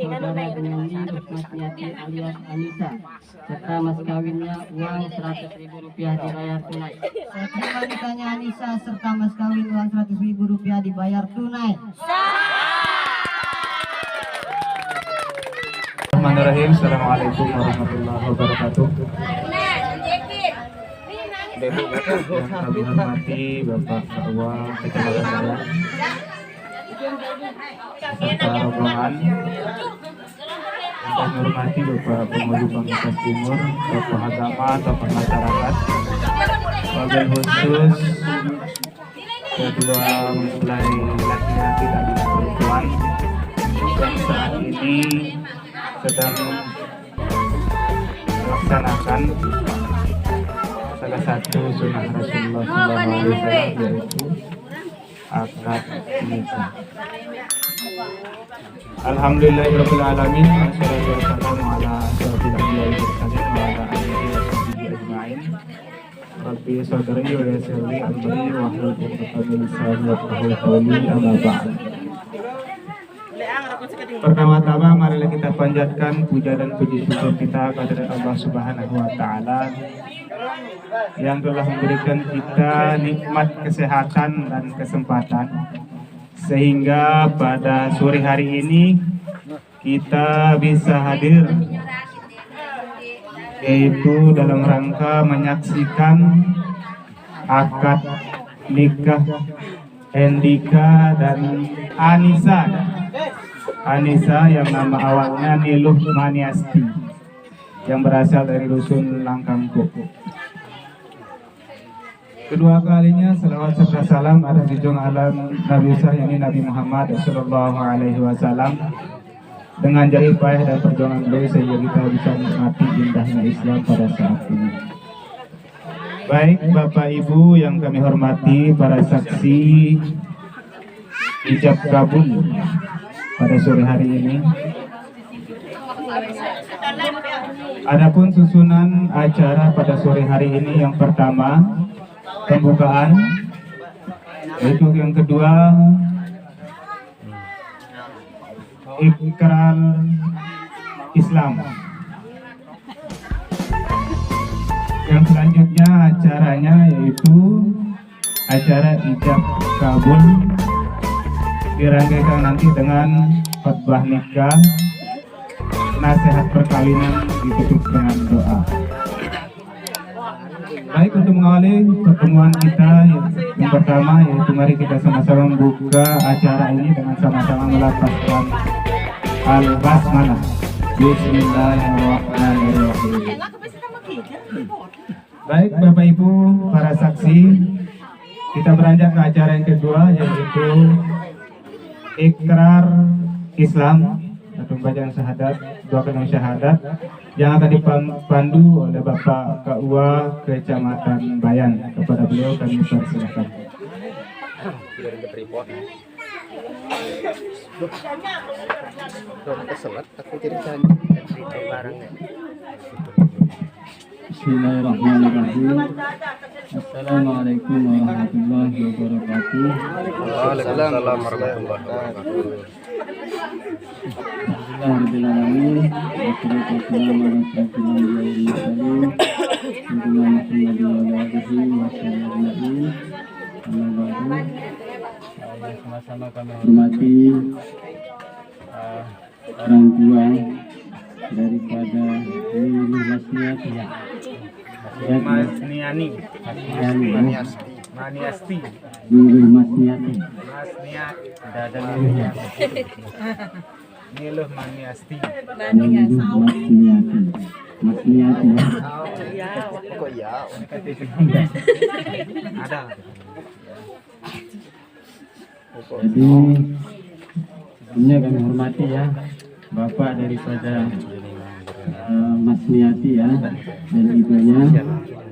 saudara penyanyi Masniati alias Anissa, serta mas kawinnya uang Rp100.000 dibayar tunai. Serta wanitanya Anissa serta mas kawin uang Rp100.000 dibayar tunai. Bismillahirrahmanirrahim. Assalamualaikum warahmatullahi wabarakatuh. Yang kami hormati Bapak Ketua Kecamatan serta rombongan, yang kami hormati Bapak Pengurus Pamekasan Timur, tokoh agama, tokoh masyarakat, wabil khusus kedua mempelai laki-laki dan perempuan yang saat ini sedang melaksanakan salah satu sunnah Rasulullah SAW, yaitu akad nikah. Alhamdulillahirabbil alamin, wassalatu wassalamu ala asyrofil anbiya'i wal mursalin wa ala alihi washabbihi ajma'in. Rabbi sadri wa yassir li amri wahlul 'uqdatam min lisani yafqahu qawli, amma ba'd. Pertama-tama marilah kita panjatkan puja dan puji syukur kita kepada Allah Subhanahu wa taala yang telah memberikan kita nikmat kesehatan dan kesempatan sehingga pada sore hari ini kita bisa hadir, yaitu dalam rangka menyaksikan akad nikah Hendika dan Anissa yang nama awalnya Niluh Maniasti yang berasal dari dusun Langkangkuk. Kedua kalinya selawat serta salam ada di junjungan alam Nabi besar yakni Nabi Muhammad Sallallahu Alaihi Wasallam. Dengan jerih payah dan perjuangan beliau sehingga kita bisa menikmati indahnya Islam pada saat ini. Baik Bapak Ibu yang kami hormati, para saksi ijab kabul pada sore hari ini. Adapun susunan acara pada sore hari ini, yang pertama pembukaan, yaitu yang kedua ikrar Islam, yang selanjutnya acaranya yaitu acara ijab kabul, dirangkaikan nanti dengan khutbah nikah, nasihat perkawinan ditutup dengan doa. Baik, untuk mengawali pertemuan kita yang pertama, yaitu mari kita sama-sama membuka acara ini dengan sama-sama melafazkan al-basmalah. Bismillahirrahmanirrahim. Baik Bapak Ibu, para saksi, kita beranjak ke acara yang kedua, yaitu ikrar Islam atau bacaan syahadat, dua kalimat syahadat yang akan dipandu oleh Bapak KUA Kecamatan Bayan. Kepada beliau kami persilakan. Bismillahirrahmanirrahim. Assalamualaikum warahmatullahi wabarakatuh. Waalaikumsalam warahmatullahi wabarakatuh. Alhamdulillahirrahmanirrahim. Wassalatu wassalamu ala asyrofil anbiya'i wal mursalin sayyidina Muhammadin wa ala alihi wasallam. Amma ba'du. Sama-sama kami hormati orang tua daripada Niluh Masniati, Masniani, Maniasti, Niluh Masniati, ada Niluhnya. Niluh Maniasti. Masniati. Kok ya? Ada. Jadi sebelumnya kami hormati ya Bapak daripada Masniati ya dan ibunya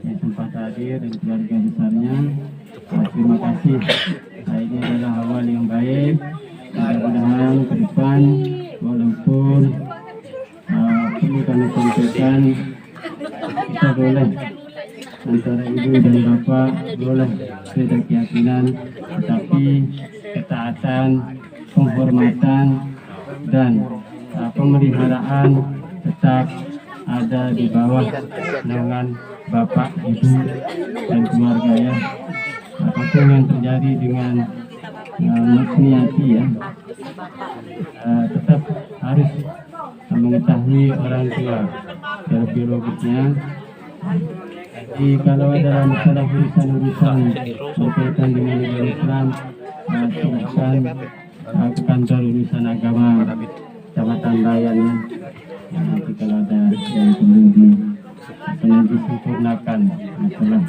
yang sempat hadir dan keluarga besarnya. Terima kasih. Ini adalah awal yang baik. Mudah-mudahan ke depan walaupun perlu kami sampaikan, kita boleh antara ibu dan bapak boleh beda keyakinan, tetapi ketaatan, penghormatan dan pemeliharaan tetap ada di bawah naungan Bapak, Ibu, dan keluarga ya. Apapun yang terjadi dengan Mas Niati ya, tetap harus mengetahui orang tua secara biologisnya. Jadi kalau ada masalah urusan berkaitan dengan negara Islam, silakan ke kantor urusan agama Kecamatan Bayan ya. Nanti kalau ada yang perlu disempurnakan masalah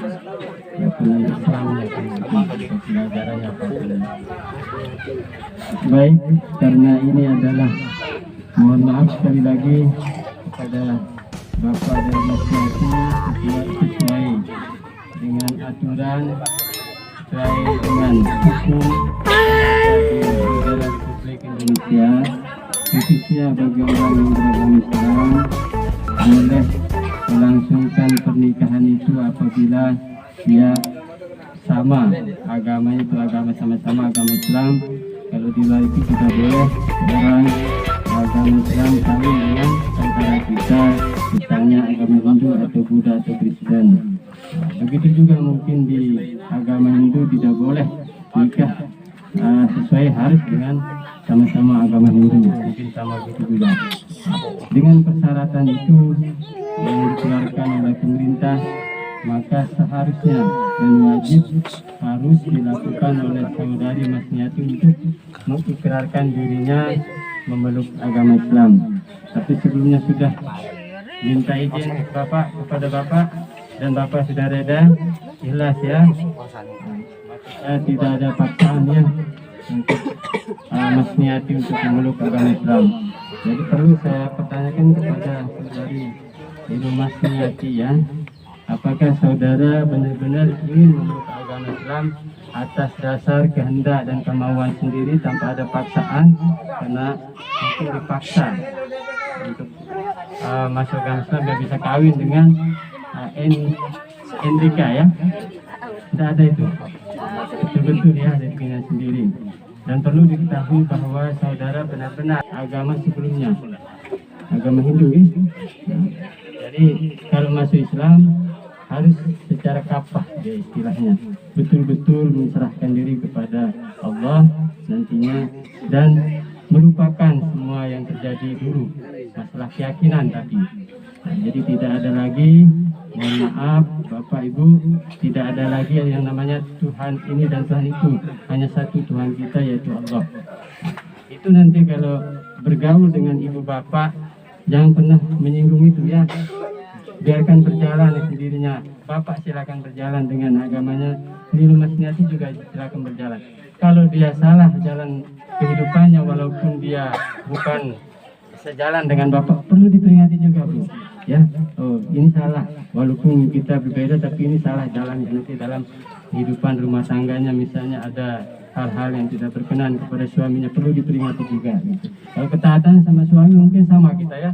pendidikan Islamnya, pelajarannya apa. Baik, karena ini adalah, mohon maaf sekali lagi kepada Bapak dan Mas Niati, sesuai dengan aturan, sesuai dengan hukum di negara Republik Indonesia, khususnya bagi orang yang beragama Islam, boleh melangsungkan pernikahan itu apabila dia sama agamanya, itu agama sama-sama agama Islam. Kalau di luar itu tidak boleh orang agama Islam kawin dengan saudara kita, misalnya agama Hindu atau Buddha atau Kristen. Begitu juga mungkin di agama Hindu tidak boleh nikah sesuai harus dengan sama-sama agama Hindu, mungkin sama gitu juga. Dengan persyaratan itu yang dikeluarkan oleh pemerintah, maka seharusnya dan wajib harus dilakukan oleh saudari Mas Niati untuk mengikrarkan dirinya memeluk agama Islam. Tapi sebelumnya sudah minta izin Bapak kepada Bapak, dan Bapak sudah reda, ikhlas ya. Tidak ada paksaannya untuk Mas Niati untuk memeluk agama Islam. Jadi perlu saya pertanyakan kepada saudari Ibu Mas Niati ya, apakah saudara benar-benar ingin memeluk agama Islam atas dasar kehendak dan kemauan sendiri tanpa ada paksaan? Karena mungkin dipaksa untuk masuk agama Islam dia bisa kawin dengan Endrika ya, tidak ada itu, betul-betul ya dari keinginan sendiri. Dan perlu diketahui bahwa saudara benar-benar agama sebelumnya agama Hindu ya. Jadi kalau masuk Islam harus secara kafah ya istilahnya, betul-betul menserahkan diri kepada Allah nantinya dan melupakan semua yang terjadi dulu, masalah keyakinan tadi. Jadi tidak ada lagi, mohon maaf Bapak Ibu, tidak ada lagi yang namanya Tuhan ini dan Tuhan itu, hanya satu Tuhan kita yaitu Allah. Itu nanti kalau bergaul dengan ibu bapak jangan pernah menyinggung itu ya, biarkan berjalan sendirinya. Bapak silakan berjalan dengan agamanya, Nilu Mas Niati juga silakan berjalan. Kalau dia salah jalan kehidupannya, walaupun dia bukan sejalan dengan Bapak, perlu diperingati juga Bu ya. Oh ini salah, walaupun kita berbeda tapi ini salah jalan nanti dalam kehidupan rumah tangganya, misalnya ada hal-hal yang tidak berkenan kepada suaminya, perlu diperingati juga gitu. Kalau ketaatan sama suami mungkin sama kita ya,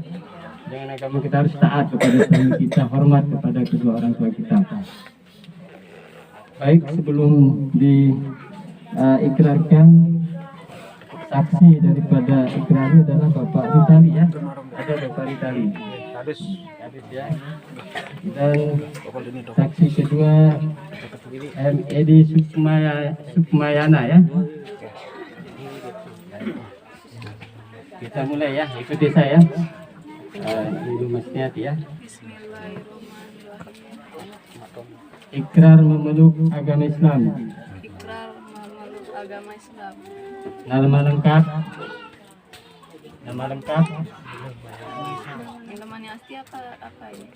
dengan agama kita harus taat kepada suami kita, hormat kepada kedua orang tua kita. Baik, sebelum diikrarkan, saksi daripada ikrar adalah Bapak Ritali ya, ada Bapak Ritali ya. Dan saksi kedua Edi Sukmayana ya. Kita mulai ya, ikuti saya. Ibu Mas Niati ya. Ikrar memeluk agama Islam. Ikrar memeluk agama Islam. Nama lengkap. Nama lengkap. Nama Niati apa ini?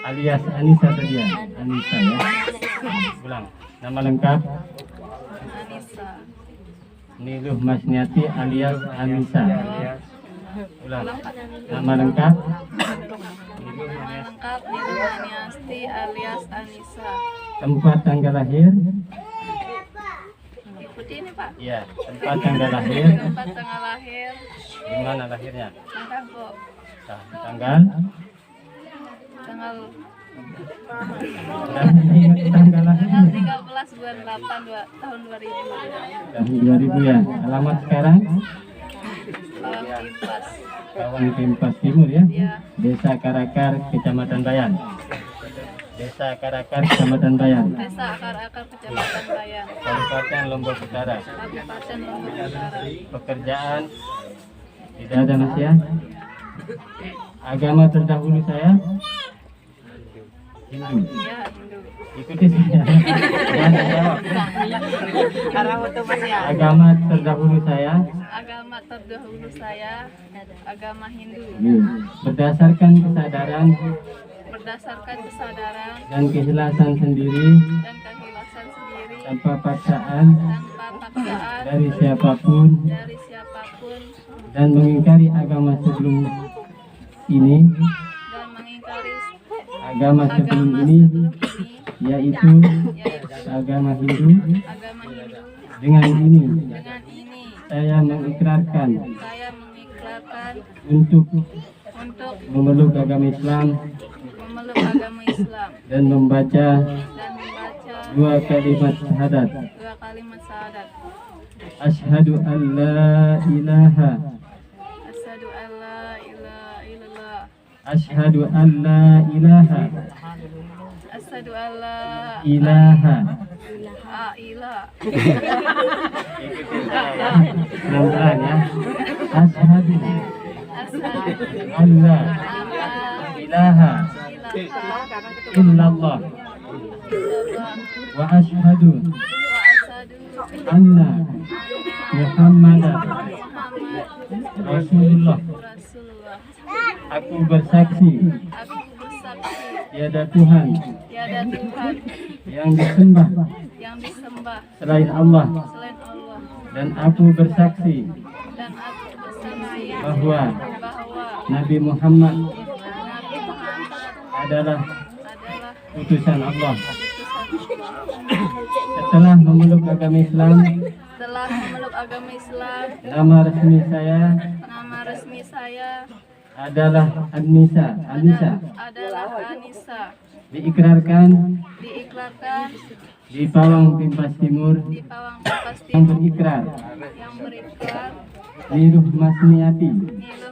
Alias Anissa tadi ya. Anissa ya. Ulang. Nama lengkap. Anissa. Niluh Mas Niati alias Anissa. Ulang. Nama lengkap. Nama lengkap Nilu Niasti alias Anissa. Tempat tanggal lahir. Ikuti ini Pak. Iya, tempat tanggal lahir. Tempat tanggal lahir. Di mana lahirnya? Tanggal Tanggal. Tanggal Tanggal lahir. tanggal 13 bulan 8 tahun 2000. Tahun 2000 ya. Alamat sekarang? Bawang Kipas. Kawan Pempas Timur ya. Ya. Desa Karakar, Kecamatan Bayan. Desa Karakar, Kecamatan Bayan. Desa Akar-Akar, Kecamatan Bayan. Kabupaten Lombok Utara. Kabupaten Lombok Utara. Pekerjaan tidak ada Mas ya. Agama terdahulu saya Hindu. Ya, Hindu. Ikuti saya. Jangan jawab. Agama terdahulu saya Agama terdahulu saya agama Hindu. berdasarkan kesadaran Berdasarkan kesadaran dan keikhlasan sendiri dan keikhlasan sendiri tanpa paksaan tanpa paksaan dari siapapun dari siapapun dan mengingkari agama sebelum ini dan mengingkari agama sebelum agama ini sebelum ini yaitu yaitu agama Hindu. agama Hindu. Dengan ini Dengan ini saya mengikrarkan saya mengikrarkan untuk untuk memeluk agama Islam memeluk agama Islam dan membaca dan membaca dua kalimat syahadat. dua kalimat syahadat. Asyhadu an la ilaha Asyhadu an la ilaha illallah. Asyhadu an la ilaha Asyhadu an la ilaha. ilah. Pelan-pelan ya. Asyhadu Asyhadu an la an la ilaha ilaha illallah illallah wa asyhadu wa asyhadu anna Muhammadan Muhammad Rasulullah. Rasulullah. Aku bersaksi Aku bersaksi tiada Tuhan tiada Tuhan yang disembah yang disembah selain Allah, selain Allah, dan aku bersaksi dan aku bersaksi bahwa bahwa Nabi Muhammad Nabi Muhammad adalah adalah utusan Allah. utusan Allah. Setelah memeluk agama Islam, Setelah memeluk agama Islam, nama resmi saya nama resmi saya adalah Anissa. adalah Anissa. Diikrarkan Diikrarkan di Pawang Pempas Timur di Pawang Pempas yang Timur berikrar yang berikrar Niruh Masniati Niluh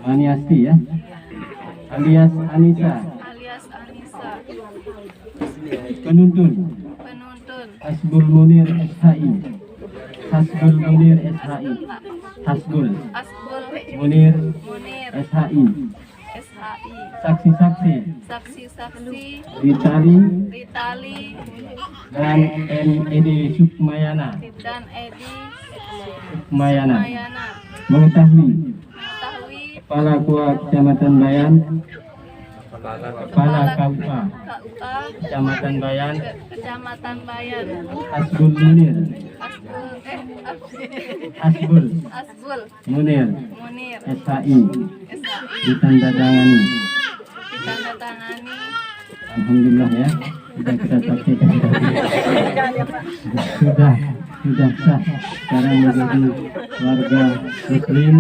Maniasti ya, alias Anissa, alias Anissa, penuntun penuntun Hasbul Munir SHI. Hasbul Munir SHI. Hasbul Asbul Munir Munir SHI. SHI. Saksi-saksi Saksi-saksi Ritali Ritali dan NED Sukmayana dan Edi Mayana Mayana mengetahui mengetahui Kepala KUA Kecamatan Bayan, Kepala KUA KUA Kecamatan Bayan, Kecamatan Bayan, Hasbul Munir, Asbul Hasbul Munir Munir SHI SHI ditandatangani. ditandatangani. Alhamdulillah ya, sudah kita saksikan sudah sah sekarang menjadi warga Muslim.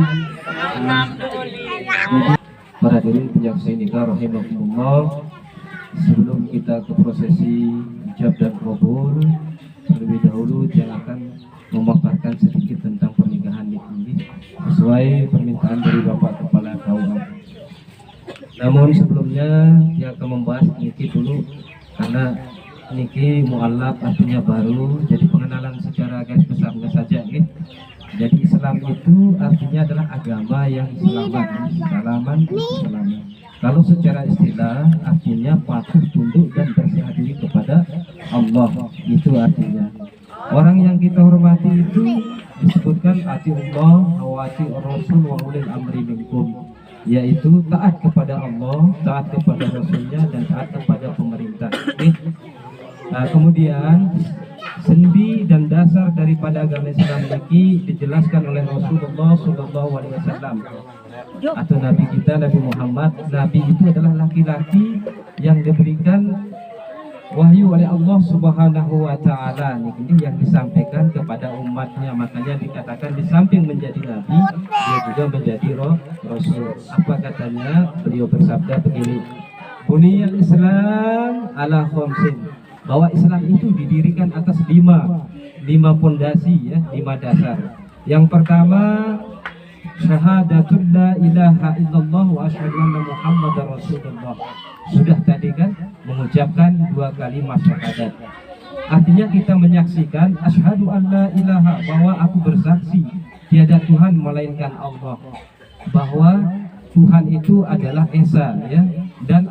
Para hadirin penyaksian nikah rahimakumullah, sebelum kita ke prosesi ijab dan kabul, terlebih dahulu saya akan memaparkan sedikit tentang pernikahan ini sesuai permintaan dari Bapak Kepala KUA. Namun sebelumnya dia akan membahas niki dulu karena niki mu'allaf artinya baru, jadi pengenalan secara garis besarnya saja ya. Jadi Islam itu artinya adalah agama yang selaman. Kalau secara istilah artinya patuh, tunduk dan berserah diri kepada Allah, itu artinya. Orang yang kita hormati itu disebutkan ati Allah wa ati Rasul wa ulil amri minkum, yaitu taat kepada Allah, taat kepada Rasulnya, dan taat kepada pemerintah. Nah, kemudian sendi dan dasar daripada agama Islam ini dijelaskan oleh Rasulullah SAW atau Nabi kita, Nabi Muhammad. Nabi itu adalah laki-laki yang diberikan wahyu oleh Allah Subhanahu wa Ta'ala. Ini yang disampaikan kepada umatnya, makanya dikatakan di samping menjadi nabi, dia juga menjadi rasul. Apa katanya? Beliau bersabda begini, buniyal Islam ala khamsin, bahwa Islam itu didirikan atas lima pondasi ya, 5 dasar. Yang pertama syahadatun la ilaha illallah wa asyhadu anna muhammadar rasulullah. Sudah tadi kan mengucapkan 2 kalimat syahadat. Artinya kita menyaksikan asyhadu an la ilaha, bahwa aku bersaksi tiada Tuhan melainkan Allah, bahwa Tuhan itu adalah Esa, ya, dan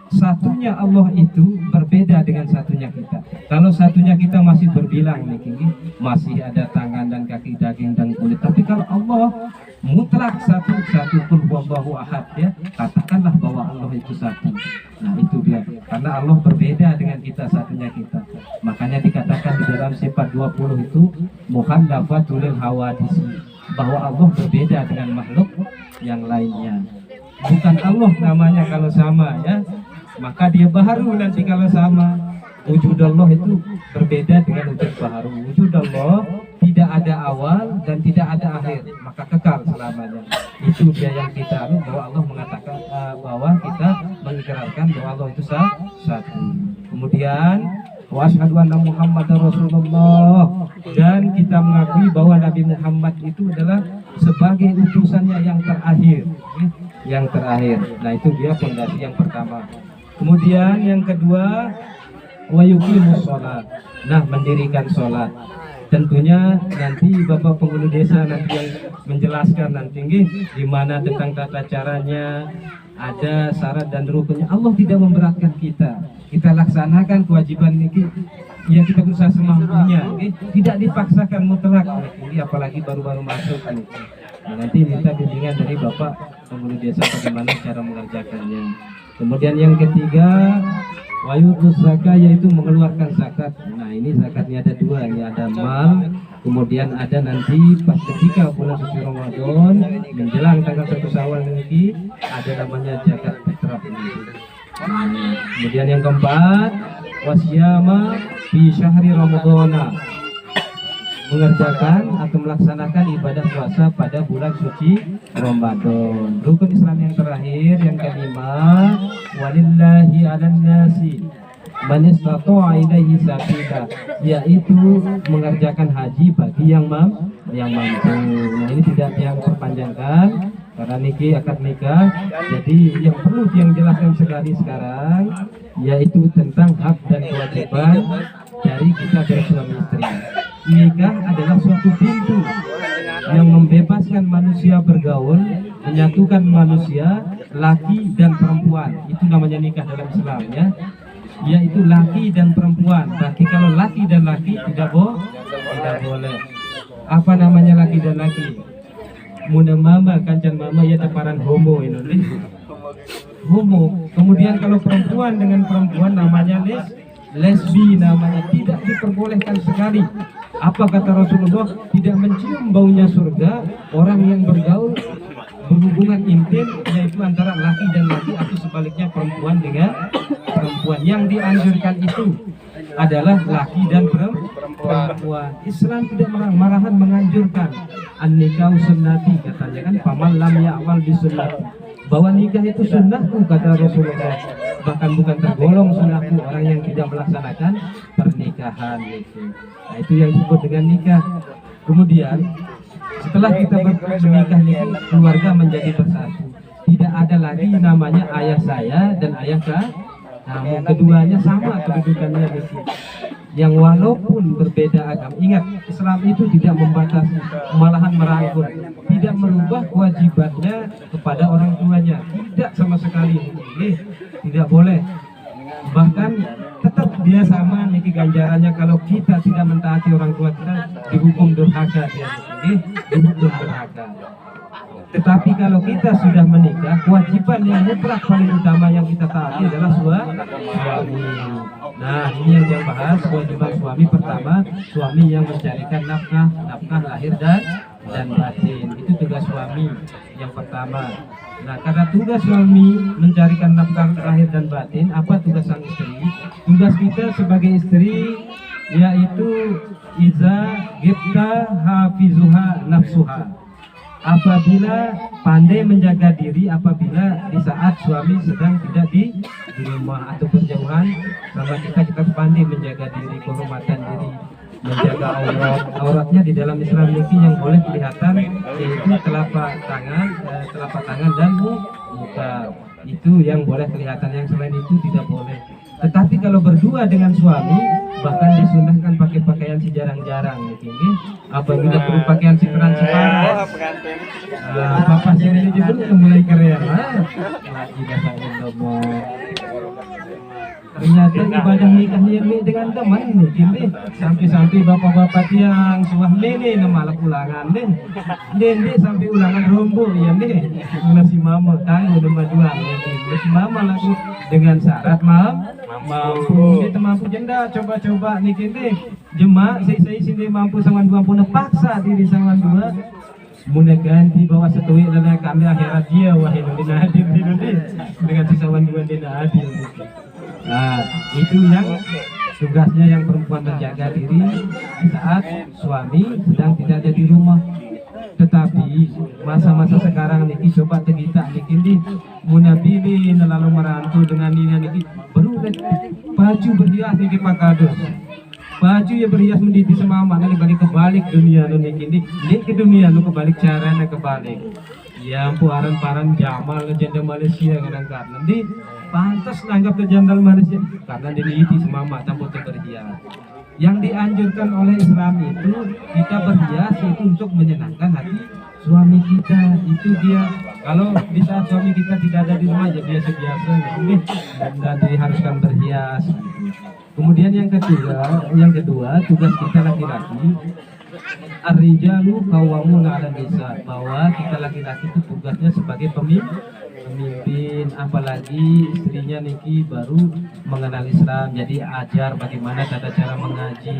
satunya Allah itu berbeda dengan satunya kita. Kalau satunya kita masih berbilang nih, masih ada tangan dan kaki, daging dan kulit. Tapi kalau Allah mutlak satu qul huwallahu ahad, ya, katakanlah bahwa Allah itu satu. Nah itu dia, karena Allah berbeda dengan kita, satunya kita. Makanya dikatakan di dalam sifat 20 itu muhandafatul hawadisi, bahwa Allah berbeda dengan makhluk yang lainnya. Bukan Allah namanya kalau sama, ya, maka dia baharu nanti kalau sama. Wujud Allah itu berbeda dengan wujud baharu. Wujud Allah tidak ada awal dan tidak ada akhir, maka kekal selamanya. Itu dia yang kita bahwa Allah mengatakan bahwa kita mengikrarkan bahwa Allah itu satu. Kemudian wa asyhadu anna muhammadar rasulullah, dan kita mengakui bahwa Nabi Muhammad itu adalah sebagai utusannya yang terakhir, yang terakhir. Nah itu dia fondasi yang pertama. Kemudian yang kedua, wa yuqimus sholat. Nah, mendirikan sholat. Tentunya nanti Bapak Penghulu Desa nanti yang menjelaskan nanti di mana tentang tata caranya, ada syarat dan rukunnya. Allah tidak memberatkan kita. Kita laksanakan kewajiban ini, ya kita berusaha semampunya, tidak dipaksakan mutlak. Ini apalagi baru-baru masuk. Nah, nanti minta bimbingan dari Bapak Penghulu Desa bagaimana cara mengerjakannya. Kemudian yang ketiga, wayutus zakat, yaitu mengeluarkan zakat. Nah ini zakatnya ada 2, ini ada mal, kemudian ada nanti pas ketika bulan suci Ramadan menjelang tanggal 1 Syawal nanti ada namanya zakat fitrah. Kemudian yang keempat, wasyama fi syahri ramadhana, mengerjakan atau melaksanakan ibadah puasa pada bulan suci Ramadan. Rukun Islam yang terakhir, yang kelima, walillahi 'alan nasi man istata'a ilaihi sabila, yaitu mengerjakan haji bagi yang mampu. Nah ini tidak yang perpanjangkan karena niki akad nikah. Jadi yang perlu yang jelaskan sekali sekarang yaitu tentang hak dan kewajiban dari kita dari suami istri. Nikah adalah suatu pintu yang membebaskan manusia bergaul, menyatukan manusia laki dan perempuan. Itu namanya nikah dalam Islam, ya, yaitu laki dan perempuan. Tapi kalau laki dan laki tidak boleh. Apa namanya laki dan laki? Muna mama kancan mama ya teparan homo ini. Homo. Kemudian kalau perempuan dengan perempuan namanya lesbi, namanya tidak diperbolehkan sekali. Apa kata Rasulullah? Tidak mencium baunya surga orang yang bergaul berhubungan intim, yaitu antara laki dan laki atau sebaliknya perempuan dengan perempuan. Yang dianjurkan itu adalah laki dan perempuan. Islam tidak malahan menganjurkan an-nikah sunnati, katanya kan paman lam ya'mal bi sunnati, bahwa nikah itu sunnahku kata Rasulullah, bahkan bukan tergolong sunnahku orang yang tidak melaksanakan pernikahan itu. Nah itu yang disebut dengan nikah. Kemudian setelah kita menikah ini, keluarga menjadi bersatu. Tidak ada lagi namanya ayah saya dan ayah kamu. Keduanya sama kedudukannya di sini. Yang walaupun berbeda agama, ingat Islam itu tidak membatasi, malahan merangkul, tidak merubah kewajibannya kepada orang tuanya, tidak sama sekali. Tidak boleh. Bahkan tetap dia sama niki ganjarannya kalau kita tidak mentaati orang tua kita, dihukum durhaka dia, dihukum durhaka. Tetapi kalau kita sudah menikah, kewajiban yang mutlak paling utama yang kita taati adalah suami. Nah ini yang dia bahas, kewajiban suami pertama, suami yang mencarikan nafkah lahir dan batin. Itu tugas suami yang pertama. Nah karena tugas suami mencarikan nafkah lahir dan batin, apa tugas sang istri? Tugas kita sebagai istri yaitu iza gibta hafizuha nafsuha, apabila pandai menjaga diri apabila di saat suami sedang tidak di rumah atau berjauhan sama kita, kita pandai menjaga diri, kehormatan diri. menjaga auratnya di dalam Islam niki yang boleh kelihatan yaitu telapak tangan dan muka, itu yang boleh kelihatan, yang selain itu tidak boleh. Tetapi kalau berdua dengan suami bahkan disunahkan pakai pakaian si jarang-jarang niki, apabila perlu pakaian si transparan. Papa sini juga udah mulai keren lagi saya ngomong. Ternyata ibadah nikah ini dengan teman nih, gini sampai bapak-bapak yang suami nih malah ulangan deh, sampai ulangan rombo ya nih, nasi mama kan udah dua nih, nasi mama lagu dengan syarat mampu, kita mampu jenda coba nih gini, jemaah saya sini mampu sama dua pun paksa diri sama dua. Muna ganti bawa setui dan kami akhirat dia wahai dina hadir dengan sisawan dua dina hadir. Nah, itu yang tugasnya yang perempuan menjaga diri saat suami sedang tidak ada di rumah. Tetapi masa-masa sekarang niki coba tegita niki muna pilih lalu merantau dengan nina niki baru baju berhias niki pakados. Baju yang berhias mendidih semama nanti balik kebalik dunia niki ke dunia nu kebalik caranya kebalik. Ya ampun paran Jamal legenda Malaysia ngangkat nanti pantas nanggap ke jandal Malaysia karena diliti semama tanpa berhias. Yang dianjurkan oleh Islam itu kita berhias itu untuk menyenangkan hati suami kita, itu dia. Kalau di saat suami kita tidak ada di rumah ya biasa-biasa dan diharuskan berhias. Kemudian yang kedua tugas kita laki-laki, ar-rijalu qawwamuna 'alan nisa, bahwa kita laki-laki itu tugasnya sebagai pemimpin, apalagi istrinya niki baru mengenal Islam, jadi ajar bagaimana tata cara mengaji,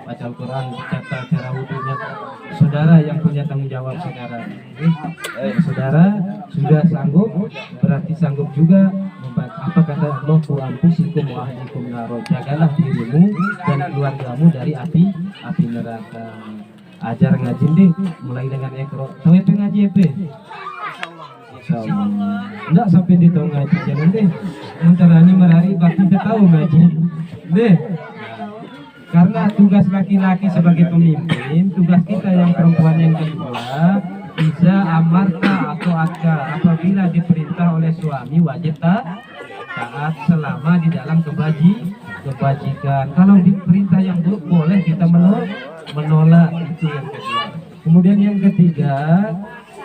baca Al-Quran, tata cara wudunya. Saudara yang punya tanggung jawab saudara, saudara sudah sanggup, berarti sanggup juga apa kata Allah, ku anfusikum wa ahlikum naro, jagalah dirimu dan keluargamu dari api neraka. Ajar ngaji deh, mulai dengan ekro. Tahu apa ngaji apa? Enggak sampai di tahu ngaji, jangan deh. Menterani merari bakti kita tahu ngaji, deh. Karena tugas laki-laki sebagai pemimpin, tugas kita yang perempuan yang kedua, bisa amarta atau atka, apabila diperintah oleh suami wajib taat selama di dalam kebajikan. Kalau diperintah yang buruk boleh kita menolak, itu yang kedua. Kemudian yang ketiga,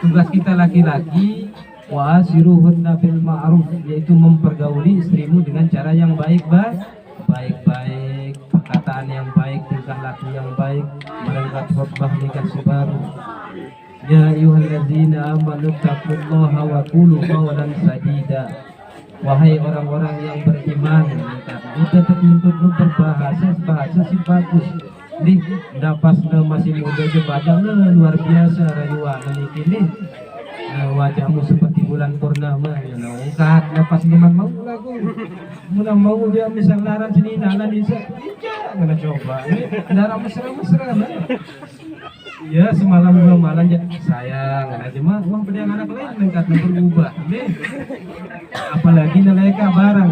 tugas kita laki-laki wasiruhunna bil ma'ruf, yaitu mempergauli istrimu dengan cara yang baik-baik, perkataan yang baik, tingkah laku yang baik, merengkat khutbah nikah baru. Ya ayyuhalladzina amanu taqullaha wa qulu qawlan sadida. Wahai orang-orang yang beriman, kita tertuntut berbahasa si bagus. Nih, dapat masih muda jebadah luar biasa rayuan ini. Wajahmu seperti bulan purnama, ya ungkat lepas iman mau lagu. Mula mau dia misal laran sini nalan bisa. Mana coba. Darah mesra-mesra. Ya semalam dua malam ya sayang aja mah uang pedang anak lain lengkap berubah nih, apalagi nelayan barang.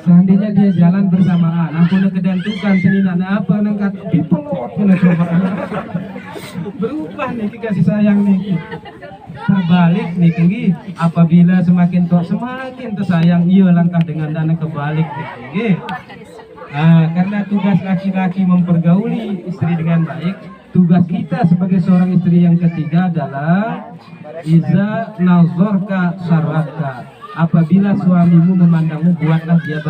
Seandainya dia jalan bersamaan, ampun kedantukan senina apa lengkap dipelot mana coba berubah nih kasih sayang nih. Terbalik nih tinggi, apabila semakin tua semakin tersayang, iya langkah dengan dana kebalik nih tinggi. Karena tugas laki-laki mempergauli istri dengan baik, tugas kita sebagai seorang istri yang ketiga adalah iza nazarka sarraka, apabila suamimu memandangmu buatlah dia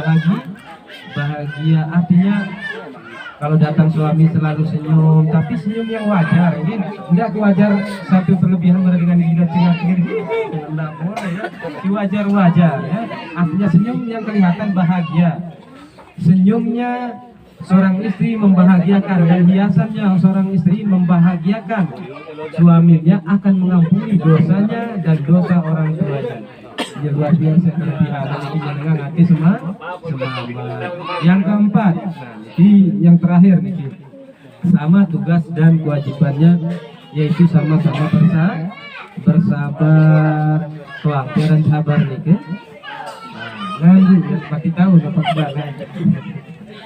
bahagia. Artinya kalau datang suami selalu senyum, tapi senyum yang wajar, ini tidak wajar satu berlebihan dengan jidat kiri, tidak boleh ya, wajar ya. Artinya senyum yang kelihatan bahagia. Senyumnya seorang istri membahagiakan, dan hiasannya seorang istri membahagiakan suaminya akan mengampuni dosanya dan dosa orang tuanya. Ya luar biasa kelebihan ini dengan hati semangat. Yang keempat, yang terakhir nih, sama tugas dan kewajibannya yaitu sama-sama bersabar, dan sabar nih. Lalu ya pasti tahu dapat banget.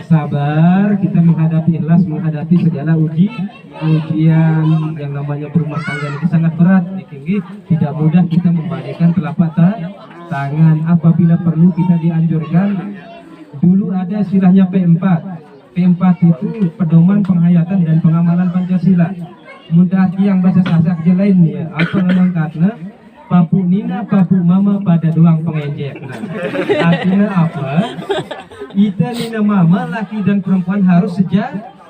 sabar, kita menghadapi ikhlas, menghadapi segala ujian yang namanya berumah tangga itu sangat berat. Tidak mudah kita membalikan telapak tangan. Apabila perlu kita dianjurkan. Dulu ada istilahnya P4. P4 itu pedoman penghayatan dan pengamalan Pancasila. Mudah yang bahasa sasak je lain ya. Apa memang karena papu nina papu mama pada doang pengenjek. Nah, artinya apa? Kita nina mama laki dan perempuan harus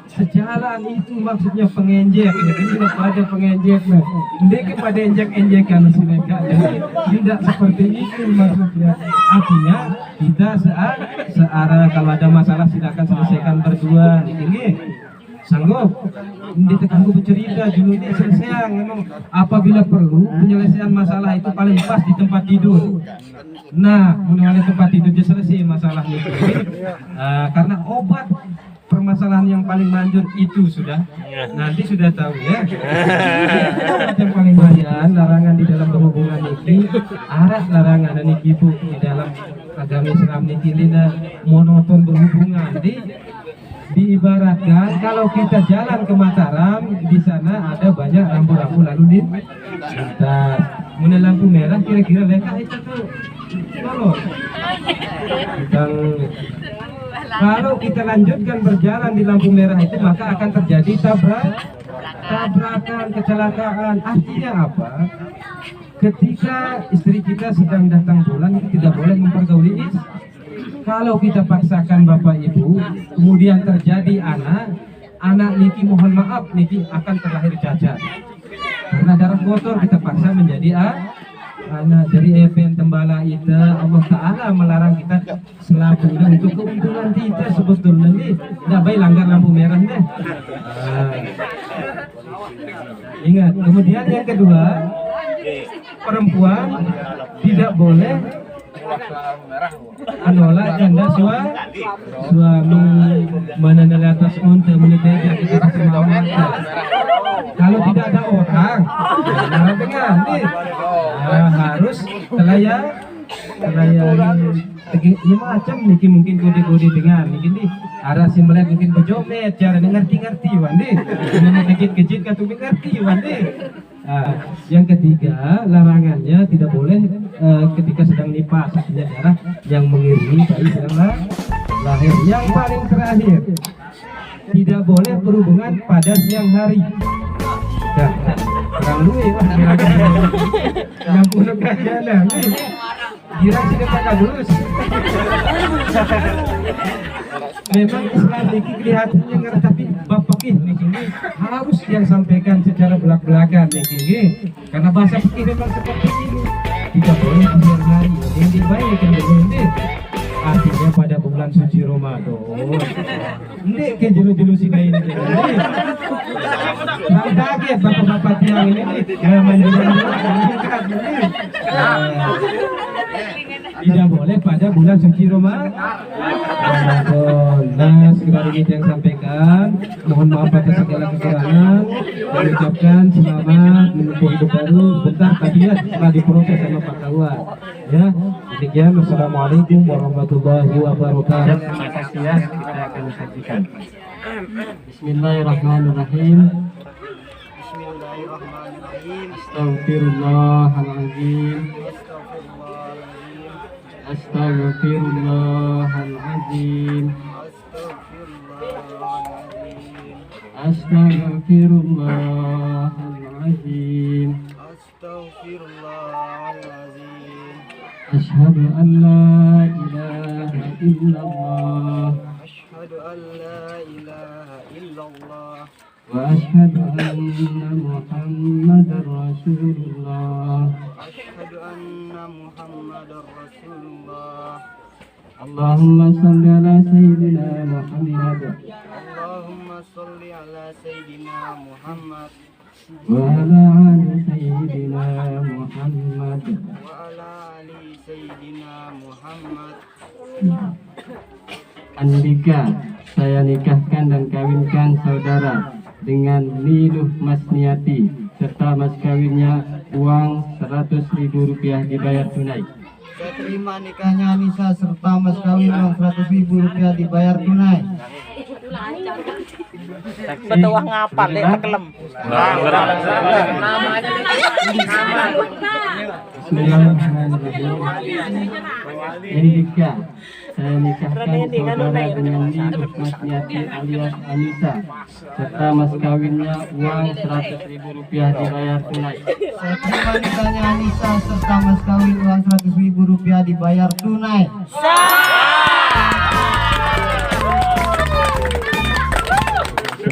sejalan, itu maksudnya pengenjek. Jadi tidak pada pengenjek. Nah, ini kepada enjek-enjekan silakan. Tidak seperti itu maksudnya. Artinya kita searah, kalau ada masalah silakan selesaikan berdua. Ini sanggup. Ini terganggu bercerita dulu ini selesai. Memang apabila perlu penyelesaian masalah itu paling pas di tempat tidur. Nah, mengenai tempat tidur dia selesai masalahnya. Karena obat permasalahan yang paling manjur itu sudah nanti sudah tahu ya. Obat yang paling banyak larangan di dalam berhubungan ini, arat larangan dan ibu di dalam agama Islam ini monoton berhubungan. Diibaratkan kalau kita jalan ke Mataram, di sana ada banyak lampu-lampu lalu lintas. Mana lampu merah kira-kira lekah itu tuh. Kalau kita lanjutkan berjalan di lampu merah itu, maka akan terjadi tabrakan, kecelakaan. Artinya apa? Ketika istri kita sedang datang bulan, tidak boleh mempergauli istri. Kalau kita paksakan bapak ibu, kemudian terjadi anak niki mohon maaf niki akan terlahir cacat. Karena darah kotor kita paksa menjadi anak. Dari event tembala itu Allah Ta'ala melarang kita selaku untuk keuntungan kita sebetulnya nih. Tidak baik langgar lampu merah deh. Ingat, kemudian yang kedua, perempuan tidak boleh menolak janda suami menandal atas unta meneteja kita kasih mama. Kalau tidak ada orang dengan harus telayan ini macam niki mungkin kode-kode dengan niki arah si melek mungkin bejomet cara ngerti-ngerti wandi ini kejit-kejit katu ngerti wandi. Yang ketiga, larangannya tidak boleh ketika sedang nifas, artinya darah yang mengiringi bayi sedang lahir. Yang paling terakhir, tidak boleh berhubungan pada siang hari. Dah, terang luwe wah yang punya kajian kira sudah pakai lulus. Memang Islam ini kelihatannya ngerti, tapi bapak ini harus yang sampaikan secara belak-belakan ini, karena bahasa fikih memang seperti ini. Tidak boleh di siang hari, yang dibaikkan ini. Artinya pada bulan suci Ramadan. Ini ke jelu-jelu si kain ini. Nah, kaget bapak-bapak tiang ini tidak boleh pada bulan suci Ramadan. Nah, sekali lagi yang sampaikan, mohon maaf atas segala kekurangan. Mengucapkan selamat menempuh hidup baru. Bentar tadi ya setelah diproses sama Pak Kawan. Ya, demikian. Wassalamualaikum warahmatullahi wabarakatuh. Terima kasih ya, kita akan saksikan. Bismillahirrahmanirrahim. Astagfirullahaladzim. Astagfirullahaladzim. Astagfirullahaladzim. Asyhadu an la ilaha illallah. Asyhadu an la ilaha illallah. Wa asyhadu anna Muhammadar Rasulullah. Asyhadu anna Muhammadar Rasulullah. Allahumma salli ala sayyidina Muhammad. Allahumma salli ala sayyidina Muhammad. Wa ala ali sayyidina Muhammad. Wa ala ali sayyidina Muhammad. Andika, saya nikahkan dan kawinkan saudara dengan Niluh Masniati serta mas kawinnya uang 100.000 rupiah dibayar tunai. Saya terima nikahnya Anissa serta mas kawin uang 100.000 rupiah dibayar tunai. Betul ngapal deh kelem. Indika, saya nikahkan saudara dengan Rusmasniati alias Anissa serta mas kawinnya uang 100.000 rupiah dibayar tunai. Saya terima nikahnya Anissa serta mas kawin uang 100.000 rupiah dibayar tunai.